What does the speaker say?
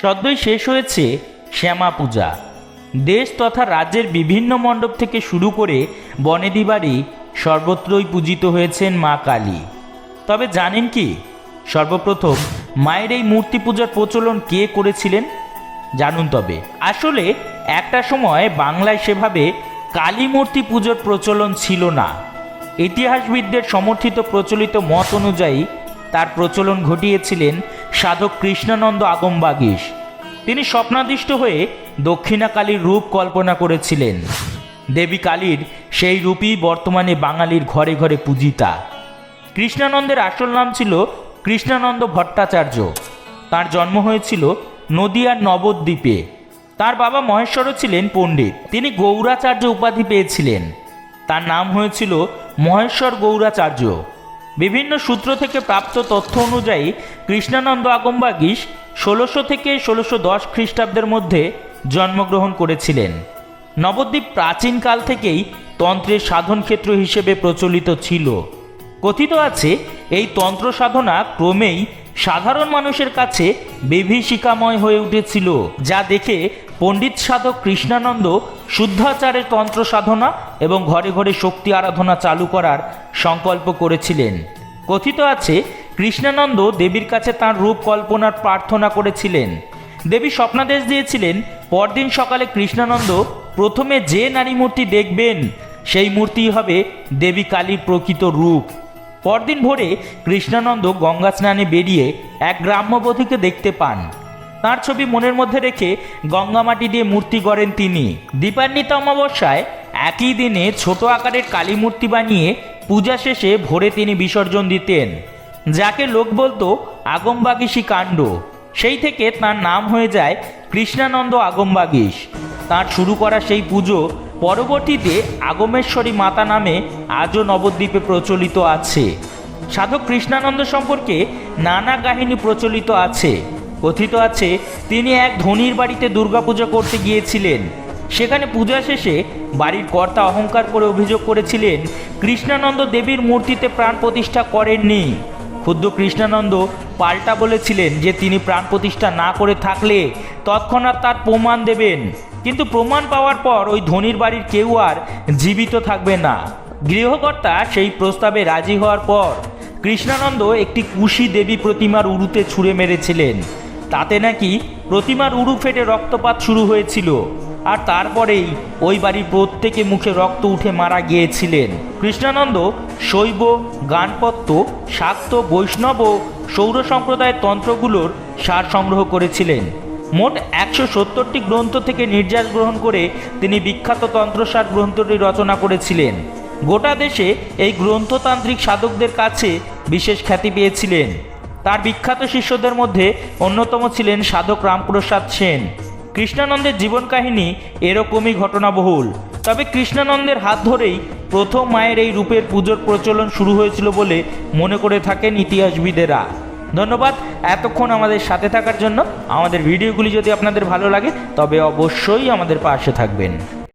সদ্যই শেষ হয়েছে শ্যামা পূজা। দেশ তথা রাজ্যের বিভিন্ন মণ্ডপ থেকে শুরু করে বনেদি বাড়ি সর্বত্রই পূজিত হয়েছেন মা কালী। তবে জানেন কি, সর্বপ্রথম মায়ের এই মূর্তি পূজার প্রচলন কে করেছিলেন? জানুন তবে। আসলে একটা সময় বাংলায় সেভাবে কালী মূর্তি পুজোর প্রচলন ছিল না। ইতিহাসবিদদের সমর্থিত প্রচলিত মত অনুযায়ী তার প্রচলন ঘটিয়েছিলেন সাধক কৃষ্ণানন্দ আগমবাগীশ। তিনি স্বপ্নাদিষ্ট হয়ে দক্ষিণা কালীর রূপ কল্পনা করেছিলেন। দেবী কালীর সেই রূপই বর্তমানে বাঙালির ঘরে ঘরে পূজিতা। কৃষ্ণানন্দের আসল নাম ছিল কৃষ্ণানন্দ ভট্টাচার্য। তার জন্ম হয়েছিল নদিয়ার নবদ্বীপে। তার বাবা মহেশ্বরও ছিলেন পণ্ডিত। তিনি গৌরাচার্য উপাধি পেয়েছিলেন। তার নাম হয়েছিল মহেশ্বর গৌরাচার্য। বিভিন্ন সূত্র থেকে প্রাপ্ত তথ্য অনুযায়ী কৃষ্ণানন্দ আগমবাগীশ 1600 থেকে 1610 খ্রিস্টাব্দের মধ্যে জন্মগ্রহণ করেছিলেন। নবদ্বীপ প্রাচীনকাল থেকেই তন্ত্রের সাধন ক্ষেত্র হিসেবে প্রচলিত ছিল। কথিত আছে এই তন্ত্র সাধনা ক্রমেই সাধারণ মানুষের কাছে বিভীষিকাময় হয়ে উঠেছিল, যা দেখে পণ্ডিত সাধক কৃষ্ণানন্দ শুদ্ধাচারের তন্ত্র সাধনা এবং ঘরে ঘরে শক্তি আরাধনা চালু করার সংকল্প করেছিলেন। কথিত আছে কৃষ্ণানন্দ দেবীর কাছে তাঁর রূপ কল্পনার প্রার্থনা করেছিলেন। দেবী স্বপ্নাদেশ দিয়েছিলেন পরদিন সকালে কৃষ্ণানন্দ প্রথমে যে নারী মূর্তি দেখবেন সেই মূর্তি হবে দেবী কালীর প্রকৃত রূপ। পরদিন ভোরে কৃষ্ণানন্দ গঙ্গা স্নানে বেরিয়ে এক গ্রাম্যবধূকে দেখতে পান। তার ছবি মনের মধ্যে রেখে গঙ্গা মাটি দিয়ে মূর্তি গড়েন তিনি। দীপান্বিতা অমাবস্যায় একই দিনে ছোট আকারের কালী মূর্তি বানিয়ে পূজা শেষে ভোরে তিনি বিসর্জন দিতেন, যাকে লোক বলতো আগমবাগীশী কাণ্ড। সেই থেকে তার নাম হয়ে যায় কৃষ্ণানন্দ আগমবাগীশ। তার শুরু করা সেই পুজো পরবর্তীতে আগমেশ্বরী মাতা নামে আজও নবদ্বীপে প্রচলিত আছে। সাধক কৃষ্ণানন্দ সম্পর্কে নানা কাহিনী প্রচলিত আছে। কথিত আছে তিনি এক ধনীর বাড়িতে দুর্গাপূজা করতে গিয়েছিলেন। সেখানে পূজা শেষে বাড়ির কর্তা অহংকার করে অভিযোগ করেছিলেন কৃষ্ণানন্দ দেবীর মূর্তিতে প্রাণ প্রতিষ্ঠা করেননি। ক্ষুদ্র কৃষ্ণানন্দ পাল্টা বলেছিলেন যে তিনি প্রাণ প্রতিষ্ঠা না করে থাকলে তৎক্ষণাৎ তার প্রমাণ দেবেন। কিন্তু প্রমাণ পাওয়ার পর ওই ধনীর বাড়ির কেউ আর জীবিত থাকবে না। গৃহকর্তা সেই প্রস্তাবে রাজি হওয়ার পর কৃষ্ণানন্দ একটি কুশী দেবী প্রতিমার উরুতে ছুঁড়ে মেরেছিলেন। তাতে নাকি প্রতিমার উরু ফেটে রক্তপাত শুরু হয়েছিল, আর তারপরেই ওই বাড়ির প্রত্যেকে মুখে রক্ত উঠে মারা গিয়েছিলেন। কৃষ্ণানন্দ শৈব, গানপত্য, শাক্ত, বৈষ্ণব ও সৌর সম্প্রদায়ের তন্ত্রগুলোর সার সংগ্রহ করেছিলেন। মোট 170টি গ্রন্থ থেকে নির্যাস গ্রহণ করে তিনি বিখ্যাত তন্ত্রসার গ্রন্থটি রচনা করেছিলেন। গোটা দেশে এই গ্রন্থতান্ত্রিক সাধকদের কাছে বিশেষ খ্যাতি পেয়েছিলেন। তার বিখ্যাত শিষ্যদের মধ্যে অন্যতম ছিলেন সাধক রামপ্রসাদ সেন। কৃষ্ণানন্দের জীবন কাহিনী এরকমই ঘটনাবহুল। তবে কৃষ্ণানন্দের হাত ধরেই প্রথম মায়ের এই রূপের পুজোর প্রচলন শুরু হয়েছিল বলে মনে করে থাকেন ইতিহাসবিদেরা। ধন্যবাদ এতক্ষণ আমাদের সাথে থাকার জন্য। আমাদের ভিডিওগুলি যদি আপনাদের ভালো লাগে তবে অবশ্যই আমাদের পাশে থাকবেন।